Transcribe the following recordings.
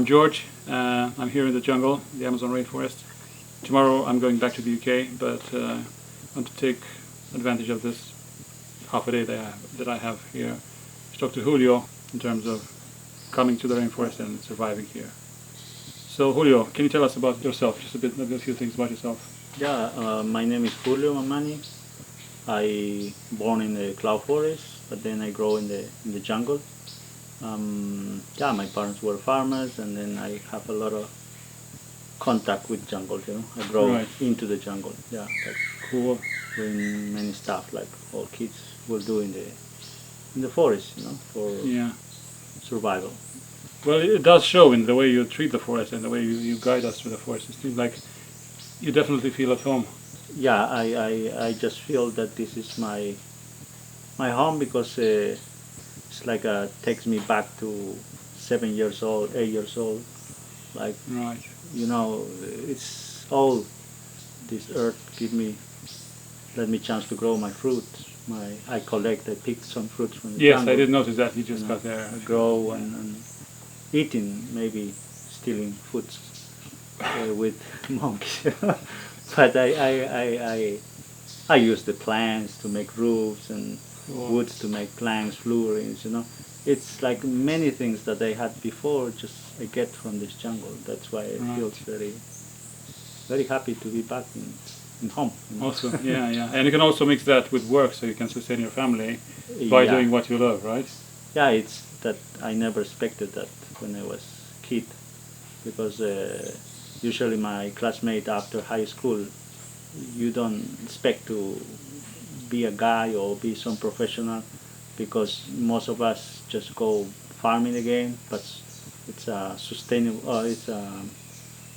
I'm George. I'm here in the jungle, the Amazon rainforest. Tomorrow I'm going back to the UK, but I want to take advantage of this half a day that I have here to talk to Julio in terms of coming to the rainforest and surviving here. So Julio, can you tell us about yourself, just a few things about yourself? Yeah, my name is Julio Mamani. I born in the cloud forest, but then I grow in the jungle. Yeah, my parents were farmers, and then I have a lot of contact with jungle. I grow into the jungle. Yeah, like Cool. doing many stuff like all kids will do in the forest. For survival. Well, it does show in the way you treat the forest and the way you guide us through the forest. It seems like you definitely feel at home. Yeah, I just feel that this is my home because it's like takes me back to 7 years old, 8 years old. Like it's all this earth let me chance to grow my fruit. I pick some fruits from the jungle. Yes, I did notice that you just got there. Grow and eating, maybe stealing foods with monkeys. But I use the plants to make roofs and woods to make planks, floorings. It's like many things that I had before. Just I get from this jungle. That's why I feel very, very happy to be back in home. Also, yeah, and you can also mix that with work, so you can sustain your family by doing what you love, right? Yeah, it's that I never expected that when I was kid, because usually my classmate after high school, you don't expect to be a guy or be some professional, because most of us just go farming again, but it's sustainable. It's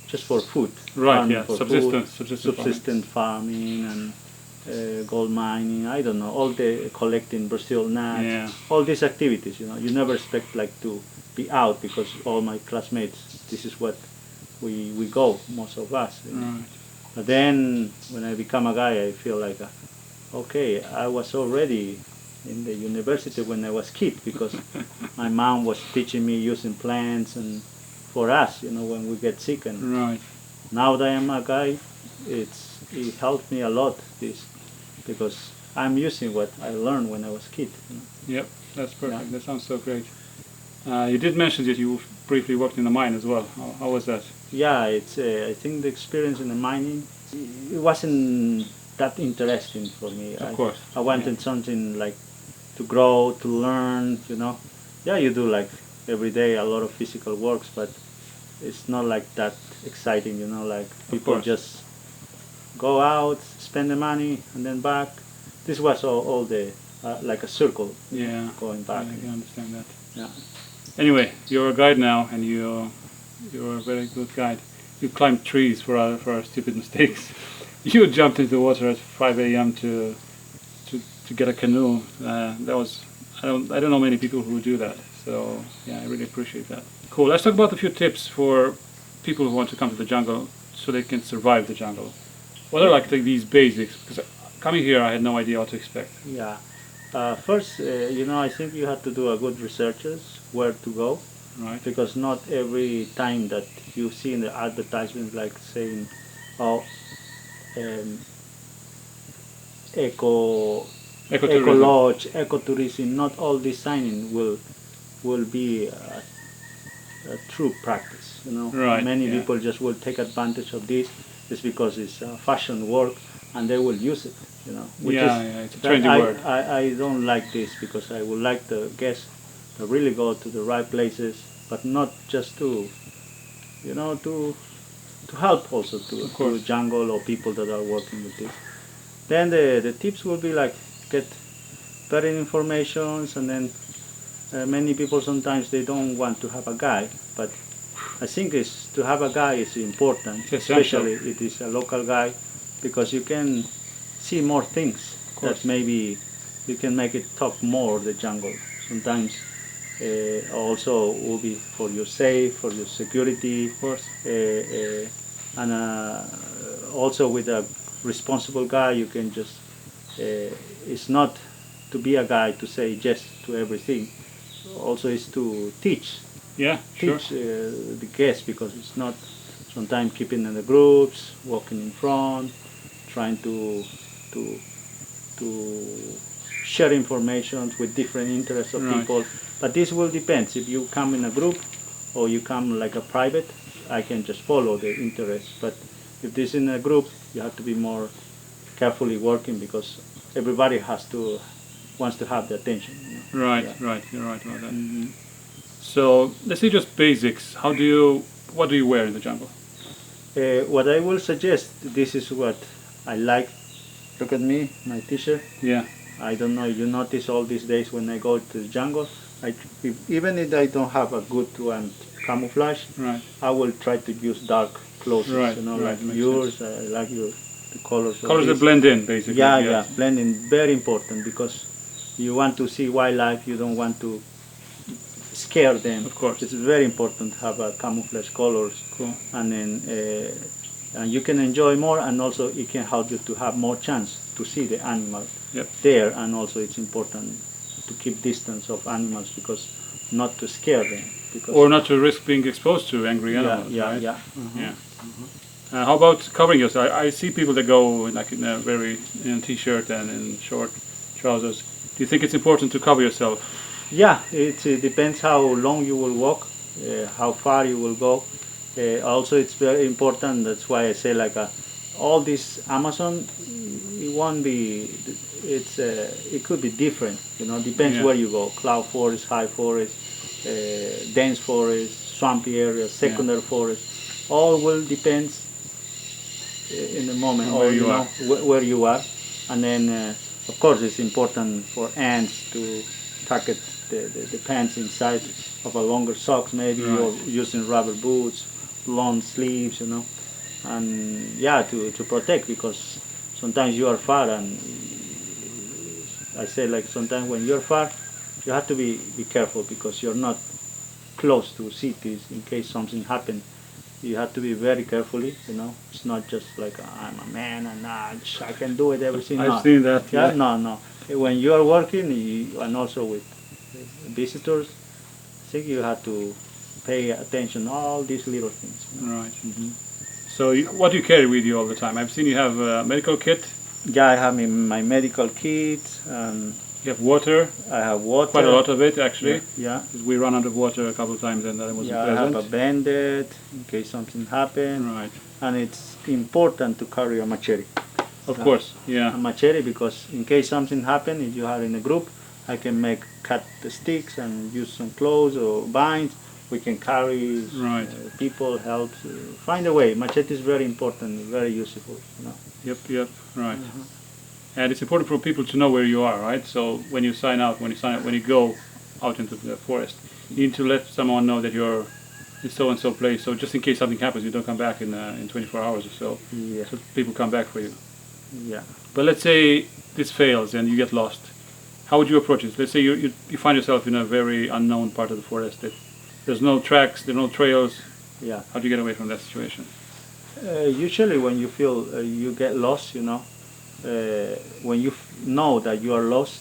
just for food. Right. Farming Yeah. for subsistence farming and gold mining. I don't know, all the collecting Brazil nuts. Yeah. All these activities. You never expect like to be out, because all my classmates, this is what we go, most of us. Right. But then when I become a guy, I feel like, okay, I was already in the university when I was kid, because my mom was teaching me using plants and for us, when we get sick. And now that I am a guy, it helped me a lot, because I'm using what I learned when I was kid. Yep, that's perfect. Yeah. That sounds so great. You did mention that you briefly worked in the mine as well. How was that? Yeah, it's. I think the experience in the mining, it wasn't that interesting for me. Of course. I wanted something like to grow, to learn. Yeah, you do like every day a lot of physical works, but it's not like that exciting. Like people just go out, spend the money, and then back. This was all the like a circle. Yeah. Going back. Yeah, I can understand that. Yeah. Anyway, you're a guide now, and you're a very good guide. You climbed trees for our stupid mistakes. You jumped into the water at 5 a.m. to get a canoe. That was I don't know many people who do that. So yeah, I really appreciate that. Cool. Let's talk about a few tips for people who want to come to the jungle so they can survive the jungle. What are like these basics? Because coming here, I had no idea what to expect. Yeah. First, I think you have to do a good researches where to go. Right. Because not every time that you see in the advertisement, like saying, eco lodge, ecotourism, not all this signing will be a true practice. Right, Many people just will take advantage of this just because it's fashion work, and they will use it. Which it's a trendy word. I don't like this, because I would like the guests to really go to the right places, but not just to help also to the jungle or people that are working with this. Then the tips will be like get better information, and then many people sometimes they don't want to have a guide, but I think to have a guide is important, especially if it is a local guide, because you can see more things that maybe you can make it talk more the jungle. Sometimes also will be for your safe, for your security, of course, and also with a responsible guy, you can just it's not to be a guy to say yes to everything. Also is to teach Yeah, sure. teach the guests, because it's not sometimes keeping in the groups, walking in front, trying to to share information with different interests of Right. people. But this will depend. If you come in a group or you come like a private, I can just follow the interest. But if this in a group, you have to be more carefully working, because everybody wants to have the attention. Right, Yeah. right. You're right about that. Mm-hmm. So let's say just basics. What do you wear in the jungle? What I will suggest, this is what I like. Look at me, my t-shirt. Yeah. I don't know, you notice all these days when I go to the jungle, even if I don't have a good one camouflage, Right. I will try to use dark clothes, Right, you know, right, like makes yours. I like the colors. Of Colors that this. blend in, basically. Yeah, yes. yeah, blending, very important, because you want to see wildlife, you don't want to scare them. Of course. It's very important to have a camouflage colors, Cool. and then and you can enjoy more, and also it can help you to have more chance to see the animal Yep. there. And also it's important to keep distance of animals, because not to scare them, because Or not to risk being exposed to angry animals, yeah, right? yeah. Yeah. How about covering yourself? I see people that go like in a t-shirt and in short trousers. Do you think it's important to cover yourself? Yeah, it depends how long you will walk, how far you will go. Also, it's very important. That's why I say like all this Amazon, it won't be. It could be different. You know, depends Yeah. where you go. Cloud forest, high forest, dense forest, swampy area, secondary forest. All will depends in the moment, Where or you know are. where you are. And then of course it's important for ants to target the pants inside of a longer socks maybe, Right. or using rubber boots, long sleeves, you know, and yeah, to protect, because sometimes you are far, and I say like sometimes when you're far you have to be careful, because you're not close to cities in case something happens. You have to be very carefully, you know. It's not just like I'm a man and I can do it, everything. I've No. seen that. Yeah, no, no. When you are working, and also with visitors, I think you have to pay attention all these little things. You know? Right. Mm-hmm. So what do you carry with you all the time? I've seen you have a medical kit. Yeah, I have my medical kit, and You have water. I have water. Quite a lot of it, actually. Yeah. 'Cause we ran out of water a couple of times, and that wasn't Yeah, I pleasant. have a bandit in case something happens. Right. And it's important to carry a machete. Of course. A Yeah. machete, because in case something happens, if you are in a group, I can cut the sticks and use some clothes or binds. We can carry Right. people, help, find a way. Machete is very important, very useful. You know. Yep. Yep. Right. And it's important for people to know where you are, right? So when you sign out, when you go out into the forest, you need to let someone know that you're in so and so place. So just in case something happens, you don't come back in 24 hours or so. Yeah. So people come back for you. Yeah. But let's say this fails and you get lost. How would you approach it? Let's say you find yourself in a very unknown part of the forest. There's no tracks, there's no trails. Yeah. How do you get away from that situation? Usually when you feel you get lost, you know, when you know that you are lost,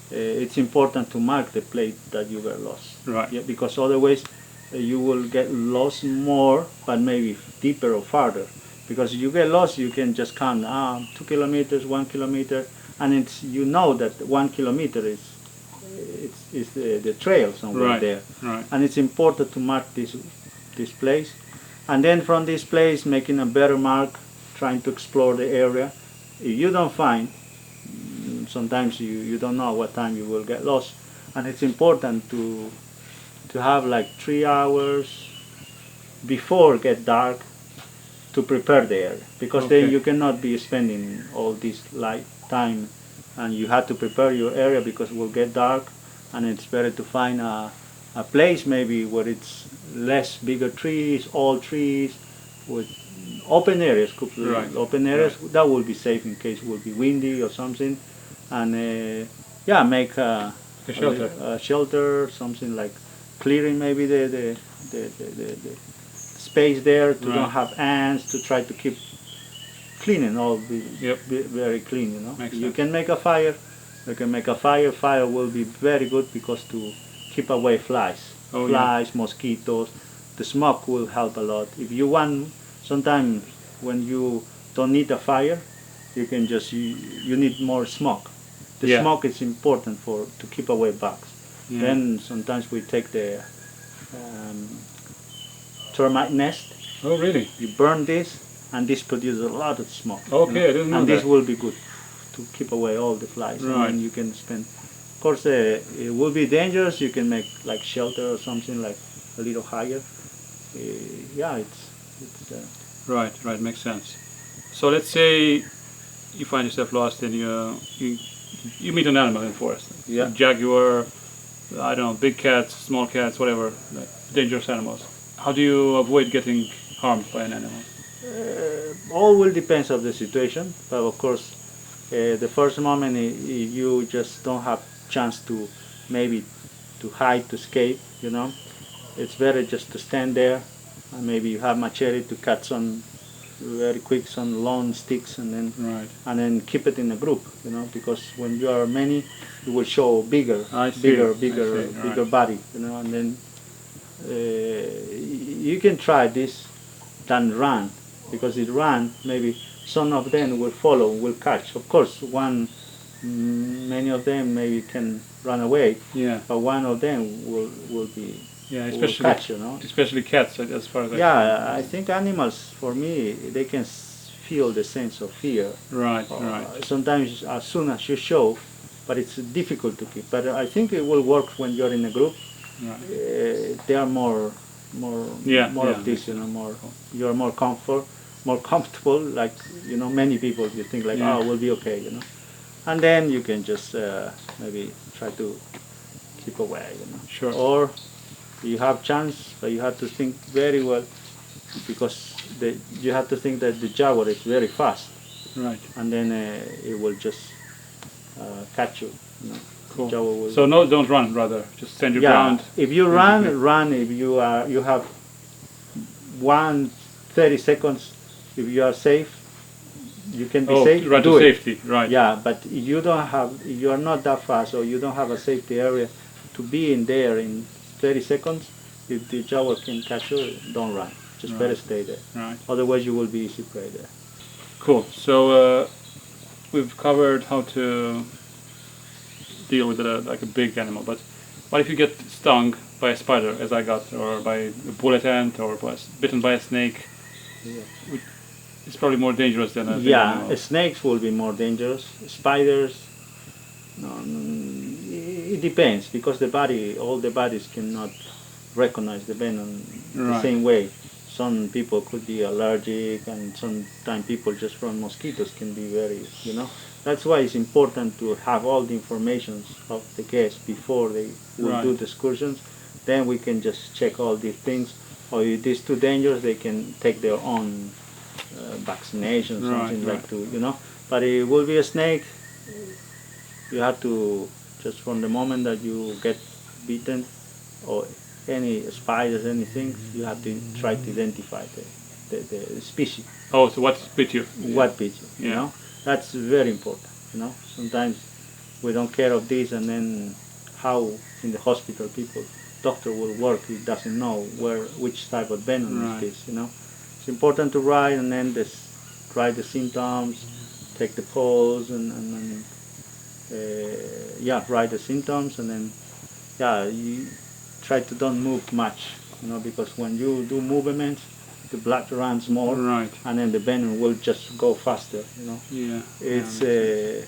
it's important to mark the place that you were lost. Right. Yeah, because otherwise you will get lost more, but maybe deeper or farther. Because you get lost, you can just count 2 kilometers, 1 kilometer, and you know that 1 kilometer is the trail somewhere Right. there. Right. And it's important to mark this place, and then from this place making a better mark, trying to explore the area. If you don't find, sometimes you don't know what time you will get lost, and it's important to have like 3 hours before it get dark to prepare the area, because Okay. then you cannot be spending all this light time, and you have to prepare your area, because it will get dark, and it's better to find a place maybe where it's less bigger trees, all trees, with open areas, completely Right. open areas. That will be safe in case it will be windy or something, and yeah, make A shelter. a shelter, something like clearing maybe the space there, to Right. don't have ants, to try to keep cleaning, all Yep. very clean, you know. Makes You sense. can make a fire. You can make a fire. Fire will be very good, because to keep away flies. Oh, flies, mosquitoes. The smoke will help a lot. If you want, sometimes when you don't need a fire, you can just you need more smoke. The smoke is important to keep away bugs. Then sometimes we take the termite nest. Oh, really? You burn this, and this produces a lot of smoke. Okay, I didn't know and that. this will be good to keep away all the flies. Right. And then you can spend. Of course, it will be dangerous. You can make like shelter or something like a little higher. Yeah, it's. Right, makes sense. So let's say you find yourself lost and you meet an animal in the forest. Yeah. Jaguar, I don't know, big cats, small cats, whatever, like dangerous animals. How do you avoid getting harmed by an animal? All will depend on the situation, but of course, the first moment you just don't have chance to maybe to hide, to escape. It's better just to stand there, and maybe you have machete to cut some very quick some long sticks, and then keep it in a group. Because when you are many, you will show bigger body. And then you can try this, then run, because it run maybe some of them will follow, will catch. Of course, many of them maybe can run away, but one of them will be especially catch, especially cats, as far as I think animals, for me, they can feel the sense of fear. Right. Sometimes as soon as you show, but it's difficult to keep. But I think it will work when you're in a group. Right. They are more of this, you're more comfortable. Like many people, you think like, we'll be okay, and then you can just maybe try to keep away, Sure. Or you have chance, but you have to think very well, because you have to think that the jaguar is very fast, right? And then it will just catch you. Cool. So no, don't run. Rather, just stand your ground. If you run. If you have 30 seconds. If you are safe, you can be safe. Run to safety, right? Yeah, but if you are not that fast, or you don't have a safety area to be in there in 30 seconds. If the jaguar can catch you, don't run. Just better stay there. Right. Otherwise, you will be easy prey there. Cool. So we've covered how to deal with like a big animal, but what if you get stung by a spider, as I got, or by a bullet ant, or bitten by a snake? Yeah. It's probably more dangerous than a big animal. Snakes will be more dangerous. Spiders, it depends, because all the bodies cannot recognize the venom the same way. Some people could be allergic, and sometimes people just from mosquitoes can be very, That's why it's important to have all the information of the guests before they will do the excursions. Then we can just check all these things. Or if it's too dangerous, they can take their own vaccination, something like to, But it will be a snake. You have to, just from the moment that you get bitten, or any spiders, anything, you have to try to identify the species. Oh, so what bit you? What bit you, That's very important, Sometimes we don't care of this, and then how in the hospital doctor will work, he doesn't know which type of venom is this, It's important to write, and then write the symptoms, take the pulse, and write the symptoms, and then you try to don't move much, because when you do movements, the blood runs more, and then the venom will just go faster, Yeah. It's the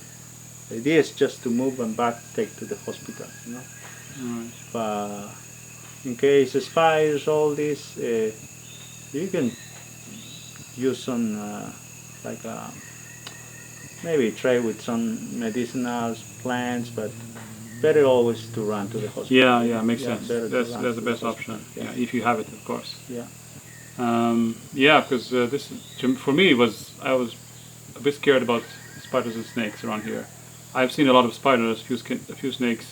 idea is just to move and back, take to the hospital, Right. But in case spiders, all this, you can use some maybe try with some medicinal plants, but better always to run to the hospital. Yeah, makes sense. That's the best option. Yeah, if you have it, of course. Yeah. Because this for me I was a bit scared about spiders and snakes around here. I've seen a lot of spiders, a few snakes.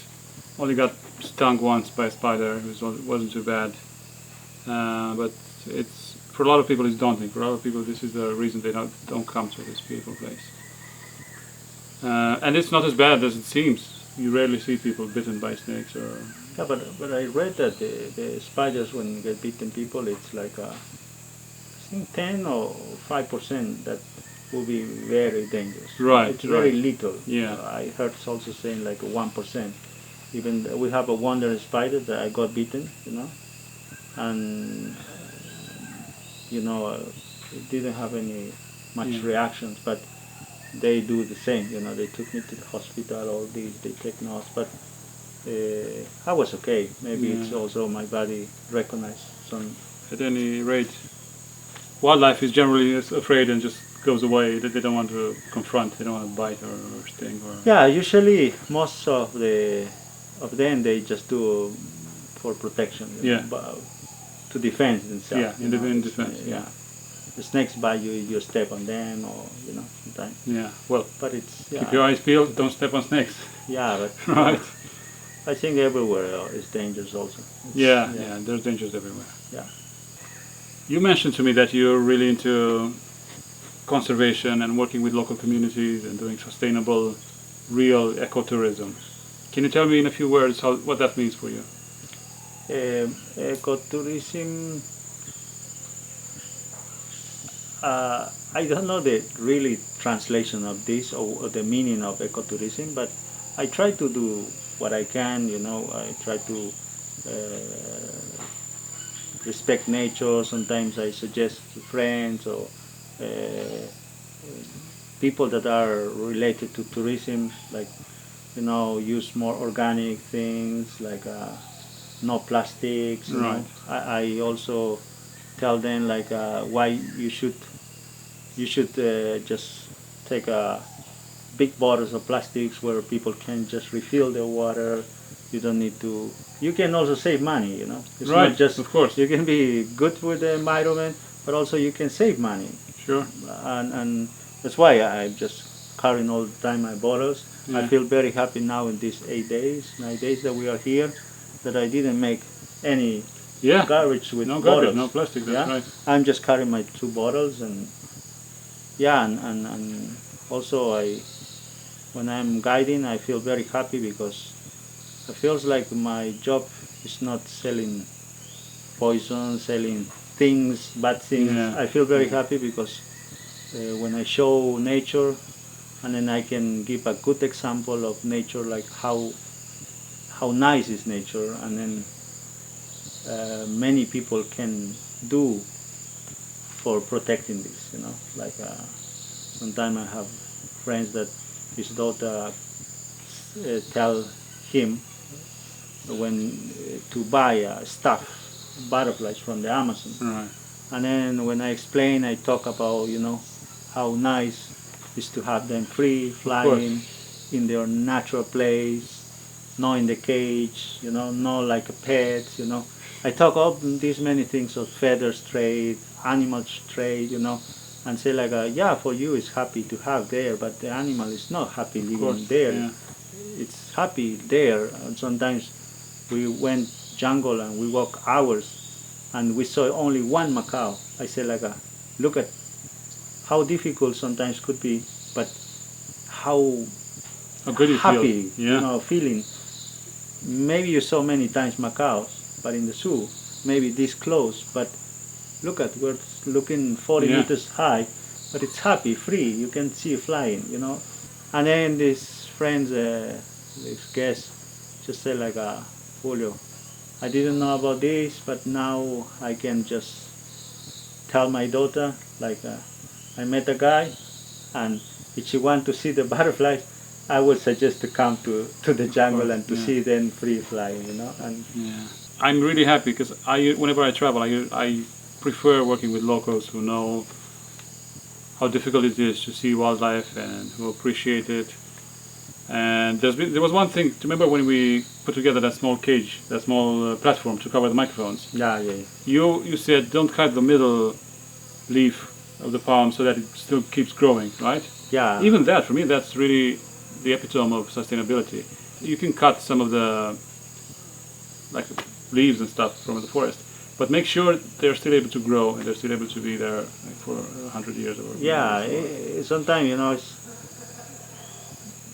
Only got stung once by a spider. It wasn't too bad. But it's for a lot of people it's daunting. For a lot of people this is the reason they don't come to this beautiful place. And it's not as bad as it seems. You rarely see people bitten by snakes or Yeah, but I read that the spiders, when you get bitten people, it's like I think 10 or 5% that will be very dangerous. Right, It's very right. little. Yeah. I heard it's also saying like 1%. Even we have a wandering spider that I got bitten, and it didn't have any much Yeah. reactions, but they do the same. They took me to the hospital, all these, they take notes, but I was okay. Maybe it's Yeah. also my body recognized some. At any rate, wildlife is generally afraid and just goes away. They don't want to confront. They don't want to bite or sting or. Yeah, usually most of them they just do for protection, Yeah. but to defend themselves. Yeah, in defense. Yeah. The snakes bite you, you step on them, or sometimes. Yeah. Well, But it's keep your eyes peeled. Don't step on snakes. Yeah, but Right. I think everywhere is dangerous also. Yeah. There's dangers everywhere. Yeah. You mentioned to me that you're really into conservation and working with local communities and doing sustainable, real ecotourism. Can you tell me in a few words what that means for you? Ecotourism. I don't know the really translation of this or the meaning of ecotourism, but I try to do what I can. I try to respect nature. Sometimes I suggest to friends or people that are related to tourism, like use more organic things, like no plastics. Right. I also tell them like why you should just take big bottles of plastics where people can just refill their water. You don't need to. You can also save money. It's Right, not just, of course. you can be good with the environment, but also you can save money. Sure. And that's why I'm just carrying all the time my bottles. I Yeah. feel very happy now in these 9 days that we are here, that I didn't make any Yeah. garbage with No bottles. garbage, no plastic. That's right. I'm just carrying my 2 bottles, and and also when I'm guiding, I feel very happy because it feels like my job is not selling poison, selling things, bad things. Yeah. I feel very happy because when I show nature, and then I can give a good example of nature, like how nice is nature, and then many people can do for protecting this. Like sometimes I have friends that his daughter tell him when to buy stuff, butterflies from the Amazon. Right. And then when I explain, I talk about how nice is to have them free flying in their natural place, not in the cage, not like a pet. I talk all these many things of feathers trade, animals trade, and say like, yeah, for you it's happy to have there, but the animal is not happy living there. Yeah. It's happy there. And sometimes we went jungle and we walk hours and we saw only one macaw. I say like, look at how difficult sometimes could be, but how good you happy, feel. Yeah. Feeling. Maybe you saw many times macaws, but in the zoo, maybe this close, but look at, we're looking 40 meters high, but it's happy, free, you can see flying, And then these friends, this guest, just say like, Julio, I didn't know about this, but now I can just tell my daughter, like, I met a guy, and if she wants to see the butterflies, I would suggest to come to the jungle and to see them free flying, And I'm really happy because whenever I travel, I prefer working with locals who know how difficult it is to see wildlife and who appreciate it. And there was one thing. Do you remember when we put together that small cage, that small platform to cover the microphones? Yeah. You said don't cut the middle leaf of the palm so that it still keeps growing, right? Yeah. Even that, for me, that's really the epitome of sustainability. You can cut some of the leaves and stuff from the forest, but make sure they're still able to grow and they're still able to be there for 100 years or sometimes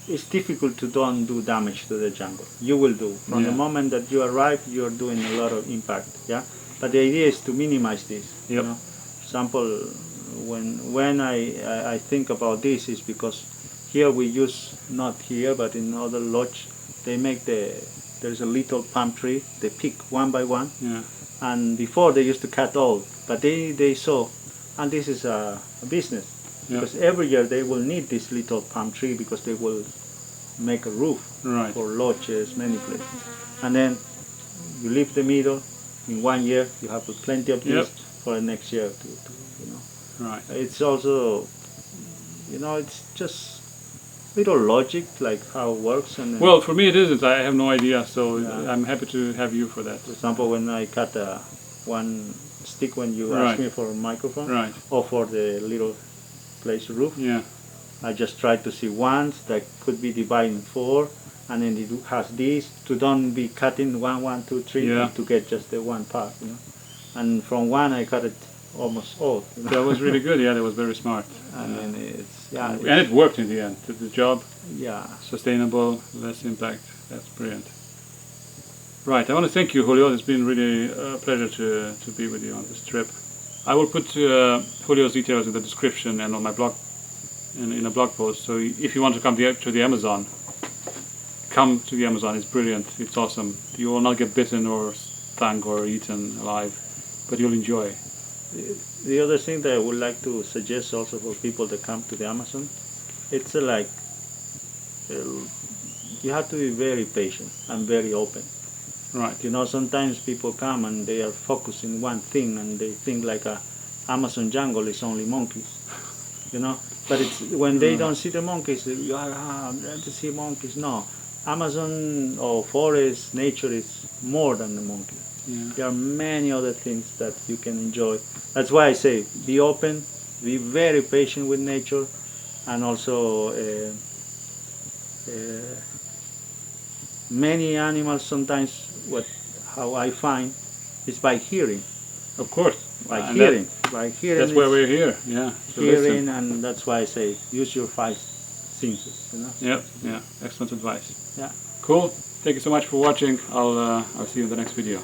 it's difficult to don't do damage to the jungle. You will do. From the moment that you arrive, you're doing a lot of impact. Yeah. But the idea is to minimize this. Yep. You know? For example, when I think about this is because here we use, not here but in other lodge, they make there's a little palm tree, they pick one by one. Yeah. And before they used to cut all, but they saw, and this is a business. Yeah. Because every year they will need this little palm tree because they will make a roof for lodges, many places. And then you leave the middle, in 1 year you have plenty of this for the next year to you know. Right. It's also, you know, it's just little logic, like how it works. And well, for me it isn't. I have no idea, so I'm happy to have you for that. For example, when I cut one stick, when you asked me for a microphone, or for the little place roof, I just tried to see ones that could be divided in 4, and then it has this to don't be cutting 1, 1, 2, 3 to get just the one part, you know. And from one I cut it almost all. You know? That was really good. Yeah, that was very smart. And then it's and it worked in the end. The job, sustainable, less impact. That's brilliant. Right, I want to thank you, Julio. It's been really a pleasure to be with you on this trip. I will put Julio's details in the description and on my blog, in a blog post. So if you want to come to the Amazon, come to the Amazon. It's brilliant. It's awesome. You will not get bitten or stung or eaten alive, but you'll enjoy. The other thing that I would like to suggest also for people that come to the Amazon, it's like you have to be very patient and very open. Right. You know, sometimes people come and they are focused in one thing and they think like a Amazon jungle is only monkeys, you know. But it's when they don't see the monkeys, I'm glad to see monkeys. No, Amazon or forest nature is more than the monkey. There are many other things that you can enjoy. That's why I say be open, be very patient with nature, and also many animals sometimes how I find is by hearing. Of course. By hearing. That's why we're here. Yeah. Hearing, and that's why I say use your 5 senses. You know. Yep. Yeah. Excellent advice. Yeah. Cool. Thank you so much for watching. I'll see you in the next video.